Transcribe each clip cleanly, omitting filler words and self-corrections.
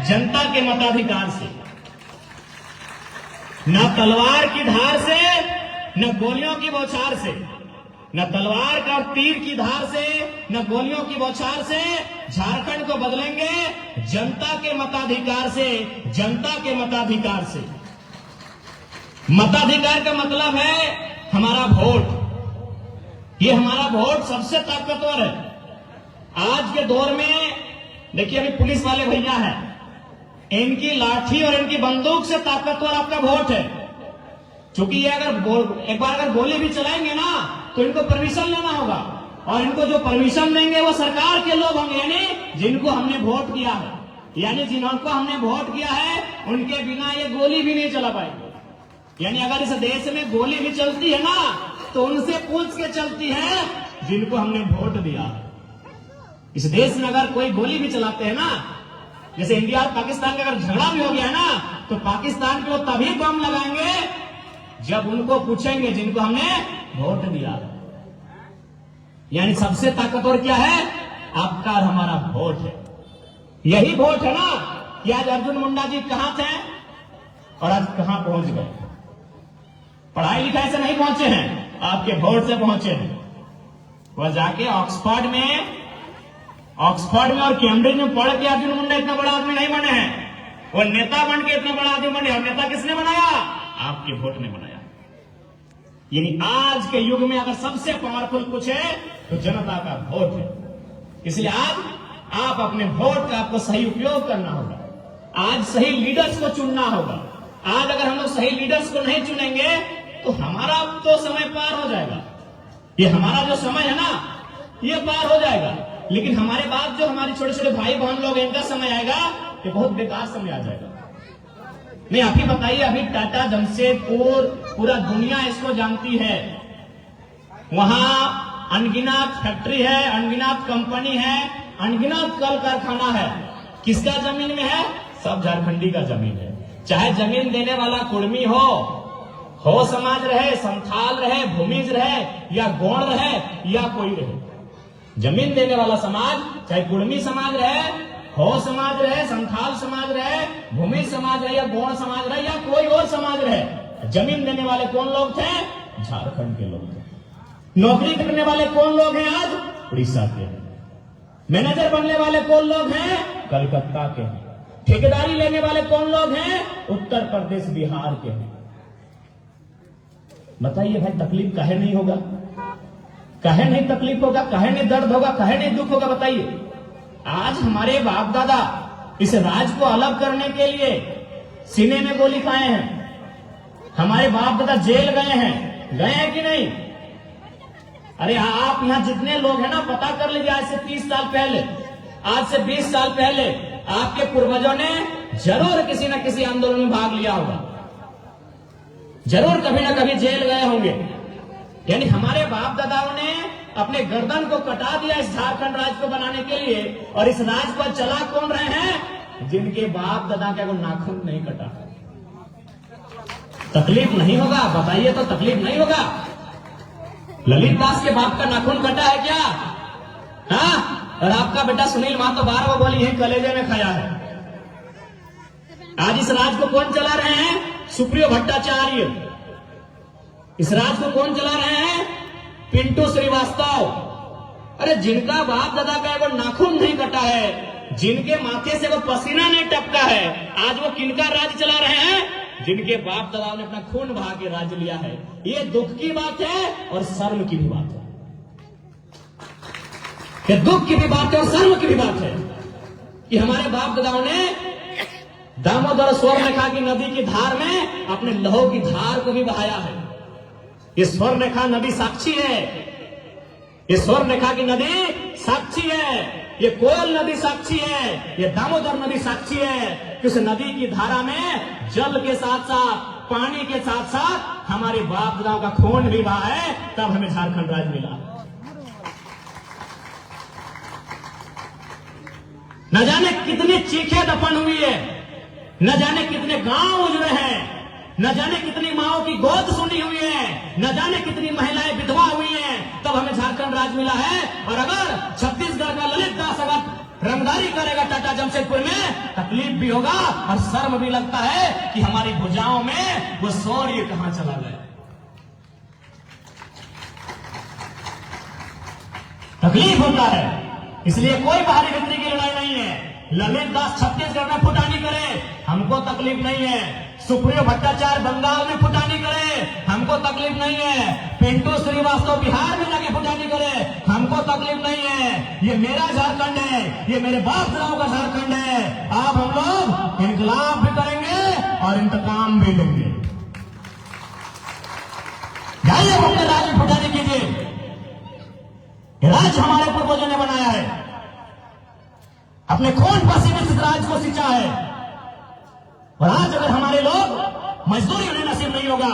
जनता के मताधिकार से, न तलवार की धार से, न गोलियों की बौछार से, न तलवार का तीर की धार से, न गोलियों की बौछार से झारखंड को बदलेंगे जनता के मताधिकार से, जनता के मताधिकार से। मताधिकार का मतलब है हमारा वोट। ये हमारा वोट सबसे ताकतवर है आज के दौर में। देखिए अभी पुलिस वाले भैया हैं, इनकी लाठी और इनकी बंदूक से ताकतवर आपका वोट है। क्योंकि ये अगर एक बार अगर गोली भी चलाएंगे ना तो इनको परमिशन लेना होगा, और इनको जो परमिशन देंगे वो सरकार के लोग होंगे, यानी जिनको हमने वोट किया है, यानी जिनको हमने वोट किया है उनके बिना ये गोली भी नहीं चला पाएंगे। यानी अगर इस देश में गोली भी चलती है ना तो उनसे पूछ के चलती है जिनको हमने वोट दिया। इस देश में अगर कोई गोली भी चलाते हैं ना, जैसे इंडिया और पाकिस्तान का अगर झगड़ा भी हो गया ना तो पाकिस्तान के लोग तभी बम लगाएंगे जब उनको पूछेंगे जिनको हमने वोट दिया। यानी सबसे ताकतवर क्या है? आपका और हमारा वोट है। यही वोट है ना कि आज अर्जुन मुंडा जी कहां थे और आज कहां पहुंच गए। पढ़ाई लिखाई से नहीं पहुंचे हैं, आपके वोट से पहुंचे हैं। वह जाके ऑक्सफोर्ड में और कैम्ब्रिज में पढ़ के अर्जुन मुंडा इतना बड़ा आदमी नहीं बने हैं। वो नेता बन के इतना बड़ा आदमी बने, और नेता किसने बनाया? आपके वोट ने बनाया। यानी आज के युग में अगर सबसे पावरफुल कुछ है तो जनता का वोट है। इसलिए आज आप अपने वोट का आपको सही उपयोग करना होगा। आज सही लीडर्स को चुनना होगा। आज अगर हम लोग सही लीडर्स को नहीं चुनेंगे तो हमारा तो समय पार हो जाएगा। ये हमारा जो समय है ना ये पार हो जाएगा, लेकिन हमारे बाद जो हमारे छोटे छोटे भाई बहन लोग इनका समय आएगा ये बहुत बेकार समय आ जाएगा। नहीं आप ही बताइए, अभी टाटा जमशेदपुर पूरा दुनिया इसको जानती है। वहां अनगिनत फैक्ट्री है, अनगिनत कंपनी है, अनगिनत कल कारखाना है। किसका जमीन में है? सब झारखंडी का जमीन है। चाहे जमीन देने वाला कुर्मी हो समाज रहे, संथाल रहे, भूमिज रहे, या गौड़ रहे, या कोई रहे, जमीन देने वाला समाज, चाहे कुर्मी समाज रहे, हो समाज रहे, संथाल समाज रहे, भूमिज समाज रहे, या गौड़ समाज रहे, या कोई और समाज रहे, जमीन देने वाले कौन लोग थे? झारखंड के लोग थे। नौकरी करने वाले कौन लोग हैं? आज उड़ीसा के हैं। मैनेजर बनने वाले कौन लोग हैं? कलकत्ता के हैं। ठेकेदारी लेने वाले कौन लोग हैं? उत्तर प्रदेश, बिहार के हैं। बताइए भाई तकलीफ काहे नहीं होगा? काहे नहीं तकलीफ होगा? काहे नहीं दर्द होगा? काहे नहीं दुख होगा? बताइए। आज हमारे बाप दादा इस राज को अलग करने के लिए सीने में गोली खाए हैं। हमारे बाप दादा जेल गए हैं कि नहीं? अरे आप यहां जितने लोग हैं ना, पता कर लीजिए, आज से 30 साल पहले, आज से 20 साल पहले आपके पूर्वजों ने जरूर किसी न किसी आंदोलन में भाग लिया होगा, जरूर कभी ना कभी जेल गए होंगे। यानी हमारे बाप दादाओं ने अपने गर्दन को कटा दिया इस झारखंड राज्य को बनाने के लिए, और इस राज्य पर चला कौन रहे हैं? जिनके बाप दादा का कोई नाखून नहीं कटा। तकलीफ नहीं होगा? बताइए तो, तकलीफ नहीं होगा? ललित दास के बाप का नाखून कटा है क्या? हाँ? और आपका बेटा सुनील महतो 12 गोली यही कलेजे में खाया है। आज इस राज्य को कौन चला रहे हैं? सुप्रियो भट्टाचार्य। इस राज्य को कौन चला रहे हैं? पिंटू श्रीवास्तव। अरे जिनका बाप दादा का वो नाखून नहीं कटा है, जिनके माथे से वो पसीना नहीं टपका है, आज वो किनका राज्य चला रहे हैं? जिनके बाप दादा ने अपना खून बहा के राज्य लिया है। ये दुख की बात है और शर्म की भी बात है। ये दुख की भी बात है और शर्म की भी बात है कि हमारे बाप दादाओं ने दामोदर स्वर्णरेखा की नदी की धार में अपने लहू की धार को भी बहाया है। ये स्वर्णरेखा नदी साक्षी है, ये स्वर्णरेखा की नदी साक्षी है, ये कोयल नदी साक्षी है, ये दामोदर नदी साक्षी है कि उस नदी की धारा में जल के साथ साथ, पानी के साथ साथ हमारे बाप दादाओं का खून भी बहा है, तब हमें झारखंड राज्य मिला। न जाने कितनी चीखें दफन हुई है, न जाने कितने गांव उजड़े हैं, न जाने कितनी माओं की गोद सुनी हुई है, न जाने कितनी महिलाएं विधवा हुई हैं, तब हमें झारखंड राज्य मिला है। और अगर छत्तीसगढ़ का ललित दास अगर रंगदारी करेगा टाटा जमशेदपुर में, तकलीफ भी होगा और शर्म भी लगता है कि हमारी भुजाओं में वो शौर्य कहां चला गया। तकलीफ होता है, इसलिए कोई बाहरी खतरे की लड़ाई नहीं है। ललित दास छत्तीसगढ़ में फुटानी करे, हमको तकलीफ नहीं है। सुप्रियो भट्टाचार्य बंगाल में फुटानी करे, हमको तकलीफ नहीं है। पिंटू श्रीवास्तव बिहार में जाके फुटानी करे, हमको तकलीफ नहीं है। ये मेरा झारखंड है, ये मेरे बाप दादाओं का झारखंड है। अब हम लोग इनकलाब भी करेंगे और इंतकाम भी लेंगे। जाइए अपने राज्य में फुटानी कीजिए। राज्य हमारे पूर्वजों ने बनाया है, अपने खून पसीने से राज्य को सिंचा है। और आज अगर हमारे लोग मजदूरी उन्हें नसीब नहीं होगा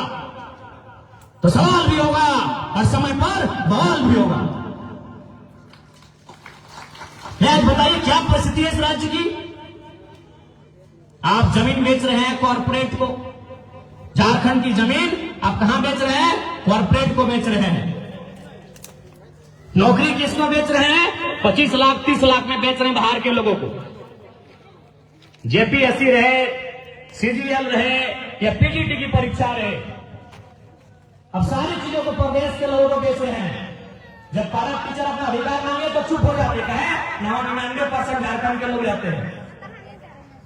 तो सवाल भी होगा और समय पर बवाल भी होगा। आज बताइए क्या परिस्थिति है इस राज्य की। आप जमीन बेच रहे हैं कॉर्पोरेट को, झारखंड की जमीन आप कहां बेच रहे हैं? कॉर्पोरेट को बेच रहे हैं। नौकरी किसको बेच रहे हैं? 25 लाख 30 लाख में बेच रहे हैं बाहर के लोगों को। जेपीएससी रहे, सीजीएल रहे या पीजीटी की परीक्षा रहे, अब सारी चीजों को प्रदेश के लोगों को बेच रहे हैं। जब पारा टीचर अपना अधिकार मांगे तो चुप हो जाते हैं। 99% झारखंड के लोग रहते हैं।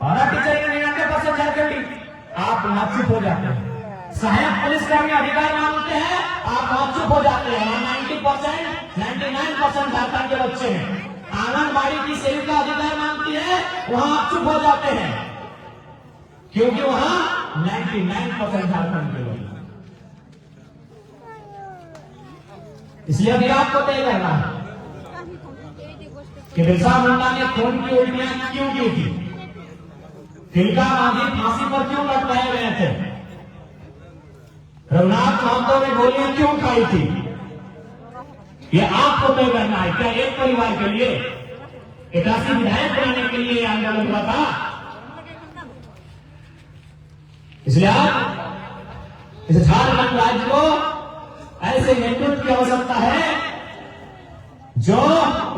पारा टीचर 99% झारखंडी, आप वहां चुप हो जाते हैं। सहायक पुलिसकर्मी अधिकार मांगते हैं, आप वहां चुप हो जाते हैं। 99% झारखंड के बच्चे हैं। आंगनबाड़ी की सेविका अधिकार मांगती है, वहां आप चुप हो जाते हैं, क्योंकि वहां 99% झारखंड के लोग। इसलिए अभी आपको तय करना है कि बिरसा मुंडा ने खून की उल्टियां क्यों की थी, तिलका मांझी फांसी पर क्यों लटकाए गए थे, रघुनाथ महतो ने गोलियां क्यों खाई थी, ये आपको तय करना है। क्या एक परिवार के लिए 81 विधायक बनाने के लिए आंदोलन हुआ था? इसलिए आप इस झारखंड राज्य को ऐसे नेतृत्व की आवश्यकता है जो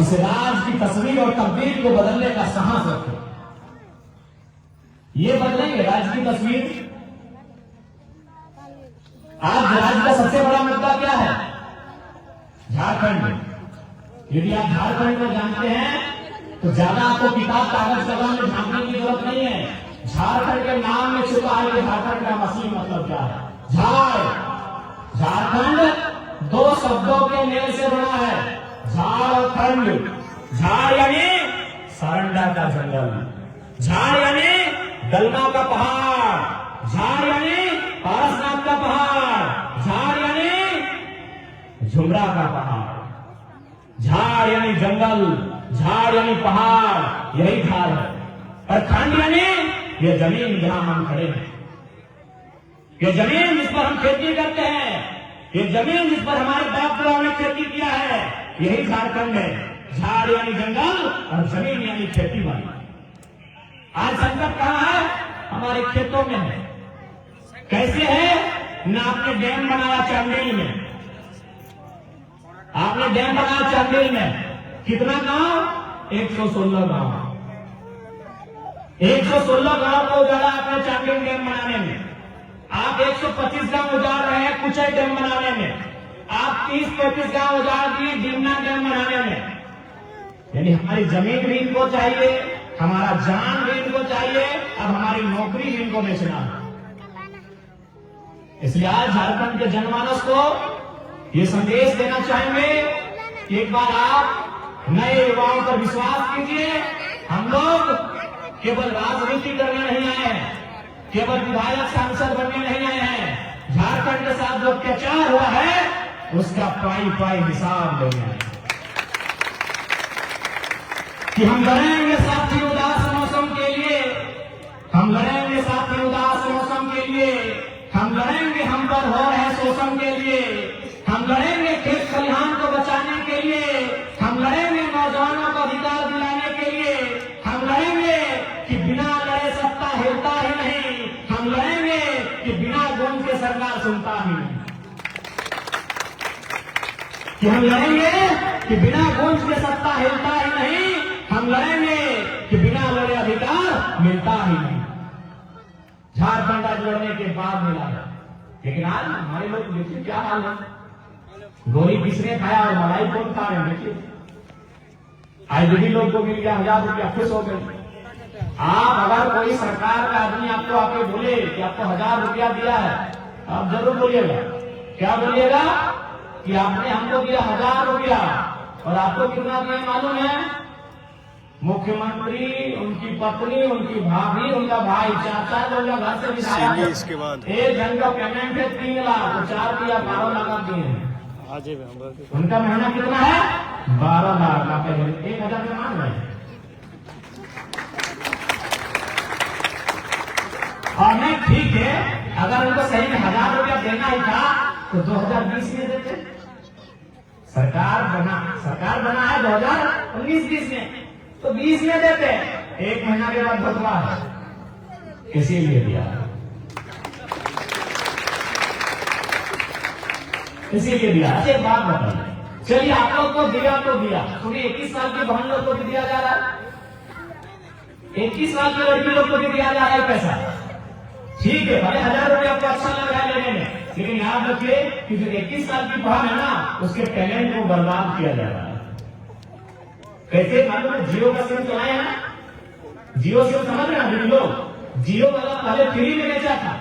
इस राज्य की तस्वीर और तकदीर को बदलने का साहस रखे। ये बदलेंगे राज्य की तस्वीर। आज राज्य का सबसे बड़ा मुद्दा क्या है? झारखंड। यदि आप झारखंड को जानते हैं तो ज्यादा आपको किताब कागज कलम में झांकने की जरूरत नहीं है। झारखंड के नाम में छुपा है कि झारखंड का असली मतलब क्या है। झारखंड 2 शब्दों के मेल से बना है, झारखंड। झाड़ यानी सारंडा का जंगल, झाड़ यानी दलमा का पहाड़, झाड़ यानी पारसनाथ का पहाड़, झाड़ यानी झुमरा का पहाड़, झाड़ यानी जंगल, झाड़ यानी पहाड़, यही झाड़ है। और खंड यानी यह जमीन जहां हम खड़े हैं, ये जमीन जिस पर हम खेती करते हैं, ये जमीन जिस पर हमारे बाप दादाओं ने खेती किया है, यही झारखंड है। झाड़ यानी जंगल और जमीन यानी खेती बाड़ी। आज संकट कहां है? हमारे खेतों में है। कैसे है? ना आपने डैम बनाया चांदेल में, आपने डैम बनाया चांदेल में, कितना गांव? 116 गांव। 116 गांव को उजाड़ा आपने चांदेल डैम बनाने में। आप 125 गांव उजाड़ रहे हैं कुचई डैम बनाने में। आप 30-35 गांव उजाड़ दिए डिमना डैम बनाने में। यानी हमारी जमीन भी इनको चाहिए, हमारा जान भी इनको चाहिए, अब हमारी नौकरी भी इनको बेचना है। इसलिए आज झारखंड के जनमानस को ये संदेश देना चाहेंगे कि एक बार आप नए युवाओं पर विश्वास कीजिए। हम लोग केवल राजनीति करने नहीं आए हैं, केवल विधायक सांसद बनने नहीं आए हैं। झारखंड के साथ जो अत्याचार हुआ है उसका पाई पाई हिसाब लेने आए कि हम लड़ेंगे साथी उदास मौसम के लिए, हम लड़ेंगे साथी उदास मौसम के लिए, हम लड़ेंगे हम पर हो रहे शोषण के लिए, हम लड़ेंगे खेत खलिहान को बचाने के लिए, हम लड़ेंगे नौजवानों को अधिकार दिलाने के लिए, हम लड़ेंगे कि बिना लड़े सत्ता हिलता ही नहीं, हम लड़ेंगे कि बिना गूंज के सरकार सुनता ही नहीं, कि हम लड़ेंगे कि बिना गूंज के सत्ता हिलता ही नहीं, हम हम लड़ेंगे कि बिना लड़े अधिकार मिलता ही नहीं। झारखंड आज लड़ने के बाद मिला है, लेकिन आज हमारे लोग देखिए क्या हाल है। गोली किसने खाया और मलाई कौन खा रहे हैं? देखिए आज भी लोग को मिल गया 1000 रुपया, खुश हो गए। आप अगर कोई सरकार का आदमी आपको आके बोले कि आपको 1000 रुपया दिया है, आप जरूर बोलिएगा, क्या बोलिएगा कि आपने हमको दिया 1000 रुपया। और आपको कितना दिया मालूम है? मुख्यमंत्री, उनकी पत्नी, उनकी भाभी, उनका भाई, चाचा लोग घर से दिखाया। इसके बाद एक जन का पेमेंट है 3 लाख, तो 4 दिया 12 लाख आप दिए हैं। उनका महीना कितना है? 12 लाख का पेमेंट, 1000 में मान रहे हैं। और नहीं ठीक है, अगर उनको सही में 1000 रुपया देना ही था तो 2020 में देते। सरकार बना है 2019-20 में, तो 20 में देते। एक महीना के बाद बदला है, इसीलिए दिया, इसीलिए दिया। एक बात बताइए, चलिए आप लोग को दिया तो दिया, क्योंकि 21 साल की बहन लोग को भी दिया जा रहा है, 21 साल की लड़की लोग को भी दिया जा रहा है पैसा। ठीक है, भले 1000 रुपया आपको अच्छा लग रहा है लेने में, लेकिन याद रखिए कि जो 21 साल की बहन है ना, उसके टैलेंट को बर्बाद किया जा रहा है। कैसे मालूम है? जियो का सिम चलाए हैं ना, जियो सिम समझ रहे हैं लोग? जियो वाला पहले फ्री में बेचा था,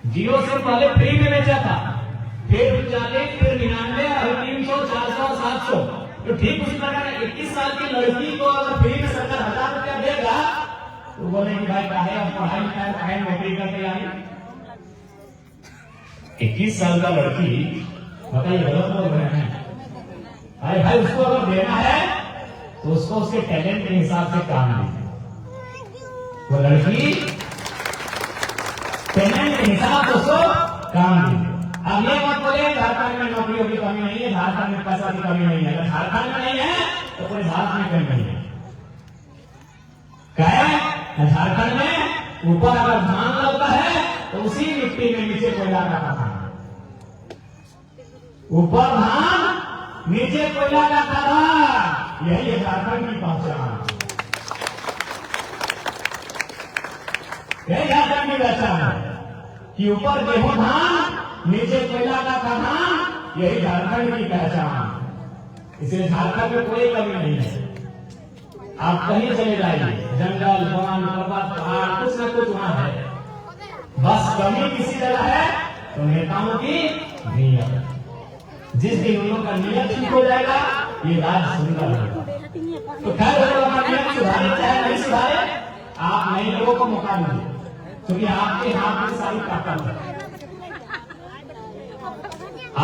जियो सिम पहले फ्री में बेचा था, फिर 40, फिर 99, और 300, 400, 700। तो ठीक उसी प्रकार 21 साल की लड़की को अगर फ्री में सरकार 1000 रुपया देगा तो बोले कि भाई काहे अब पढ़ाई लिखाई काहे नौकरी का तैयारी। 21 साल का लड़की बताइए गलत बोल रहे हैं? अरे भाई उसको अगर देना है तो उसको उसके टैलेंट के हिसाब से काम दीजिए। वो लड़की टैलेंट के हिसाब से उसको काम दीजिए। अब ये मत बोले झारखंड में नौकरियों की कमी नहीं है, झारखंड में पैसा की कमी नहीं है। अगर झारखंड में नहीं है तो पूरे भारत में कमी नहीं है। क्या है? झारखंड में ऊपर अगर धान लगता है तो उसी मिट्टी में नीचे कोयला का खाना, ऊपर धान नीचे कोयला का खाना, यही है झारखंड की पहचान, यही झारखंड की पहचान है कि ऊपर गेहूं धान नीचे कोयला का खाना, यही झारखंड की पहचान। इसलिए झारखंड में कोई कमी नहीं है। आप कहीं चले जाइए, जंगल, वन, पर्वत, पहाड़, कुछ न कुछ वहां है। बस कमी किसी जगह है तो नेताओं की नीयत। जिस दिन उन लोगों का नियत ठीक हो जाएगा, ये राज्य सुंदर होगा। तो खैर अगर नियत सुधारे चाहे नहीं सुधारे, आप नए लोगों को मौका दीजिए, क्योंकि आपके हाथ में सारी ताकत है,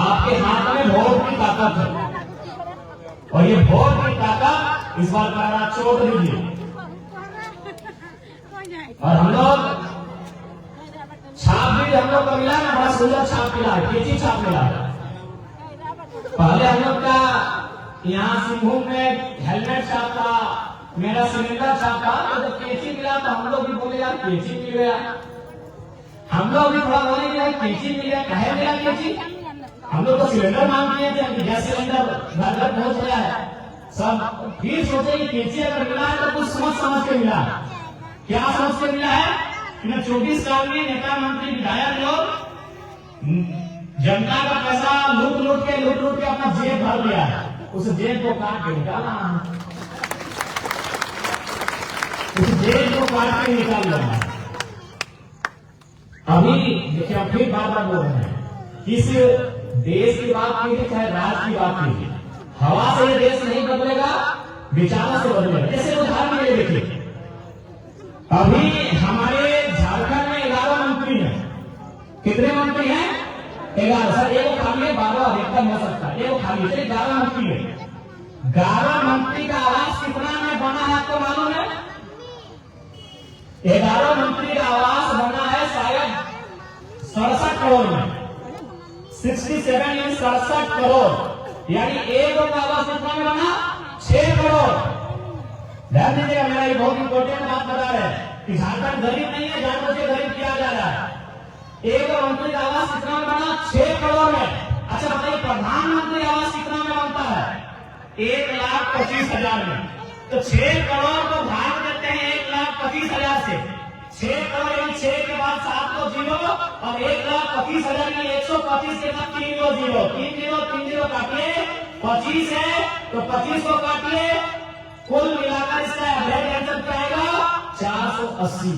आपके हाथ में वोट की ताकत है। और ये वोट की ताकत इस बार का छोड़ दीजिए। और हम लोग छाप भी हम लोग को मिला ना, बड़ा सुंदर छाप मिला है, केची छाप मिला है। पहले हम लोग का यहाँ सिंहभूम में हेलमेट छाप था, मेरा सिलेंडर छाप था, तो जब केची मिला तो हम लोग भी बोले यार केची मिल गया। हम लोग भी थोड़ा बोले कि यार केची मिल गया, कहे मिला केची? हम लोग तो सिलेंडर मांग किए थे, गैस सिलेंडर घर घर पहुंच गया है सब। फिर सोचे कि केची अगर मिला है तो कुछ समझ के मिला है। क्या समझ के मिला है? 24 साल में नेता मंत्री विधायक लोग जनता का पैसा लूट के अपना जेब भर लिया है। उस जेब को काट के निकाला, उस जेब को काट के निकाल लिया। अभी देखिए, अब फिर बार बोल रहे हैं, इस देश की बात कीजिए चाहे राज्य की बात कीजिए, हवा से ये देश नहीं बदलेगा, विचारों से बदलेगा। जैसे उदाहरण के लिए देखिए, अभी हमारे झारखंड में 11 मंत्री हैं। कितने मंत्री हैं? 11। सर एक खाली है, 12 अधिकतम हो सकता है, एक खाली है, 11 मंत्री है। 11 मंत्री का आवास कितना में बना है आपको मालूम है? 11 मंत्री का आवास बना है शायद 67 करोड़ में, 67 करोड़, यानी एक का आवास कितना में बना? 6 करोड़। ध्यान दीजिएगा, मेरा ये बहुत इंपॉर्टेंट बात बता रहे हैं कि झारखंड गरीब नहीं है, जानबूझ के गरीब किया जा रहा है। एक मंत्री का आवास कितना में बना? 6 करोड़ में। अच्छा बताइए, प्रधानमंत्री आवास कितना में बनता है? 1,25,000 में। तो 6 करोड़ को भाग देते हैं 1,25,000 से। 6 करोड़ यानी 6 के बाद 7 को 0 और 1,25,000 की 125 के बाद 3 को 0, 3 0 काटिए 25 है तो 25 को काटिए, कुल मिलाकर इसका एवरेज आंसर क्या आएगा 480।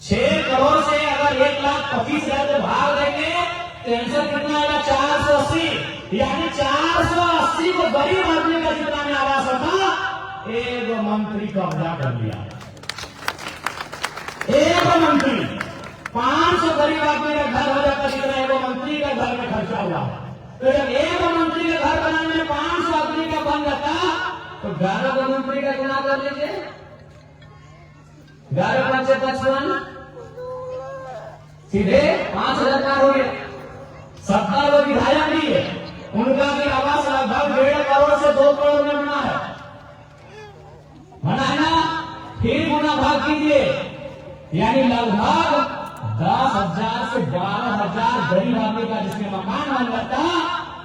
6 करोड़ से अगर 1,25,000 से भाग देंगे तो आंसर कितना आएगा 480, यानी 480 को गरीब आदमी का जितना में आवास था एक मंत्री कब्जा कर लिया। एक मंत्री 500 गरीब आदमी का घर हो जाता जितना एक मंत्री का घर में खर्चा हुआ। तो जब एक मंत्री का घर बनाने में 500 आदमी का बन जाता तो 11 मंत्री का गुना कर लीजिए, 11 5 55 सीधे 5,000 का हो गया। 70 वो विधायक भी है, उनका भी आवास लगभग 1.5 करोड़ से 2 करोड़ में बना है ना। फिर गुना भाग कीजिए, यानी लगभग 10,000 से 12,000 गरीब आदमी का जिसमें मकान बन जाता,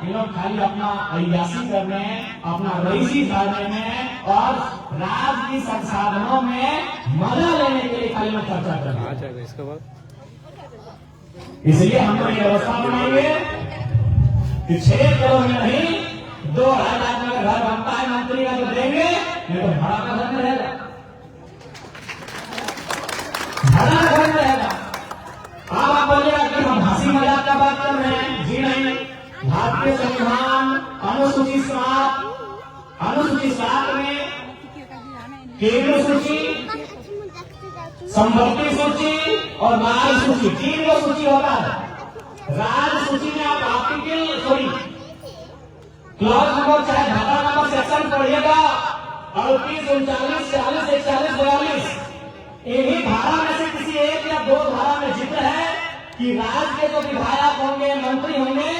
ये लोग खाली अपना अय्यासी करने, अपना रईसी करने में और राज्य की संसाधनों में मजा लेने के लिए खाली लोग खर्चा करते हैं। इसके बाद इसलिए हम लोग व्यवस्था बनाएंगे कि 6 करोड़ में नहीं 2,000 आदमी का घर बनता है मंत्री का जो देंगे, नहीं तो भाड़ा का घर में रहेगा, भाड़ा का घर में रहेगा। अब आप बोलिएगा कि हम हंसी मजाक का बात कर रहे हैं, जी नहीं। भारतीय संविधान अनुसूची 7 में केंद्र सूची, संपत्ति सूची और राज्य सूची 3 को सूची होता है। राज्य सूची में आप आर्टिकल क्लॉज नंबर चाहे धारा नंबर सेक्शन पढ़िएगा 38, 39, 40, 41, 42, इन्हीं धारा में से किसी एक या 2 धारा में जिक्र है कि राज्य के जो विधायक होंगे, मंत्री होंगे,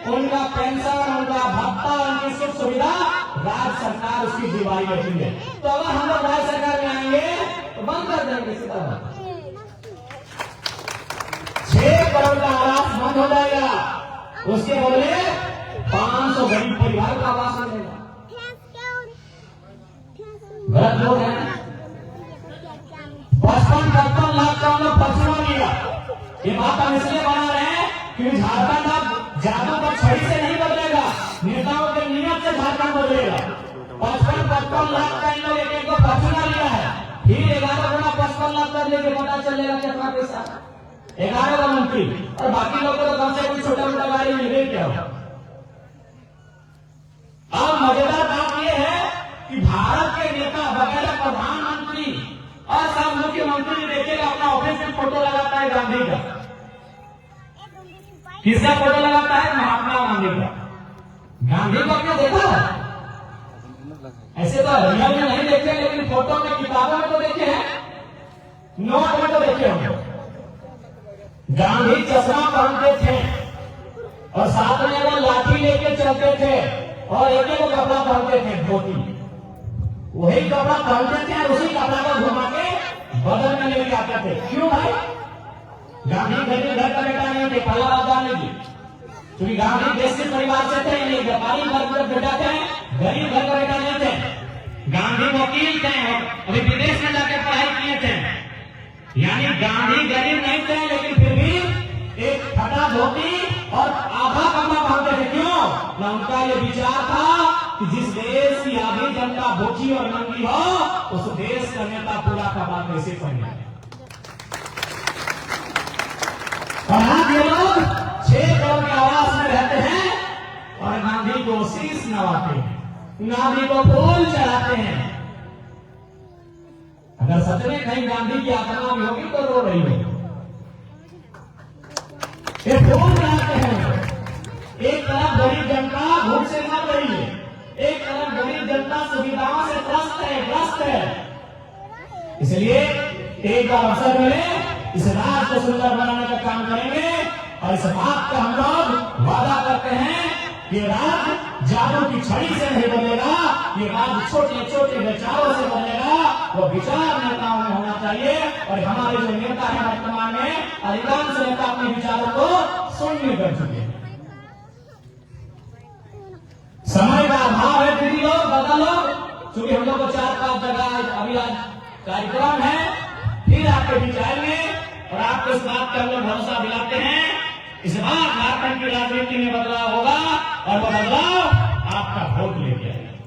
उनका पेंशन, उनका भत्ता, उनकी सुख सुविधा राज्य सरकार उसकी दिवाली रखेंगे। तो अगर हम लोग राज्य सरकार में आएंगे तो बंद कर देंगे सीधा। 6 करोड़ का आवास बंद हो जाएगा, उसके बदले 500 गरीब परिवार का आवास मिलेगा। गलत लोग हैं। 55 लाख का हमने पर्सनल लिया। ये बात हम इसलिए बना रहे हैं क्योंकि झारखंड अब जादू का छड़ी से नहीं बदलेगा, नेताओं के नियत से झारखंड बदलेगा। 55 लाख का इन लोग एक को पर्सनल लिया है, फिर 11 गुना 55 लाख कर लेके पता चलेगा कितना पैसा 11 मंत्री, और बाकी लोगों को कम से कम छोटा मोटा गाड़ी मिल गई क्या। अब मजेदार बात यह है कि भारत के नेता वगैरह प्रधानमंत्री और सब मुख्यमंत्री देखिएगा अपना ऑफिस में फोटो लगाता है गांधी का। किसका फोटो लगाता है? महात्मा गांधी का। गांधी को आपने देखा? ऐसे तो रियल में नहीं देखे, लेकिन फोटो में, किताबों में तो देखे हैं, नोट में तो देखे होंगे। गांधी चश्मा पहनते थे और साथ में वो लाठी लेके चलते थे और एक एक कपड़ा पहनते थे, धोती। वही कपड़ा पहनते थे और उसी कपड़ा को घुमा के बदल में लेके आते थे। क्यों भाई? गांधी घर का बेटा नहीं थे, पहला बात जानने की, क्योंकि गांधी देश के परिवार से थे, नहीं व्यापारी वर्ग का बेटा थे, गरीब घर का बेटा नहीं थे। गांधी वकील थे, अभी विदेश में जाकर पढ़ाई किए थे, यानी गांधी गरीब नहीं थे, लेकिन फिर भी एक फटा धोती और आधा कपड़ा पहनते थे। क्यों? न उनका ये विचार था कि जिस देश की आधी जनता भूखी और नंगी हो, उस देश का नेता पूरा कपड़ा कैसे पहने। और ये लोग 6 करोड़ के आवास में रहते हैं और गांधी को शीश नवाते हैं, गांधी को फूल चढ़ाते हैं। अगर सच में कहीं गांधी की आत्मा भी होगी तो रो रही होगी। ये फूल चढ़ाते हैं। एक तरफ गरीब जनता भूख से मर रही है, एक तरफ गरीब जनता सुविधाओं से ग्रस्त है। इसलिए एक बार अवसर मिले, इस राज्य को सुंदर बनाने का काम करेंगे और इस बात का हम लोग वादा करते हैं कि राज्य जादू की छड़ी से नहीं बनेगा, ये राज्य छोटे छोटे विचारों से बनेगा। वो विचार नेताओं में होना चाहिए और हमारे जो नेता है वर्तमान में, अधिकांश नेता अपने विचारों को शून्य कर चुके हैं। समय का अभाव है, दीदी लोग, दादा लोग, चूंकि हम लोग को 4-5 जगह अभी आज कार्यक्रम है, फिर आपके बीच आएंगे और आपको इस बात का हम लोग भरोसा दिलाते हैं, इस बार झारखंड की राजनीति में बदलाव होगा और वो बदलाव आपका वोट लेके आएगा।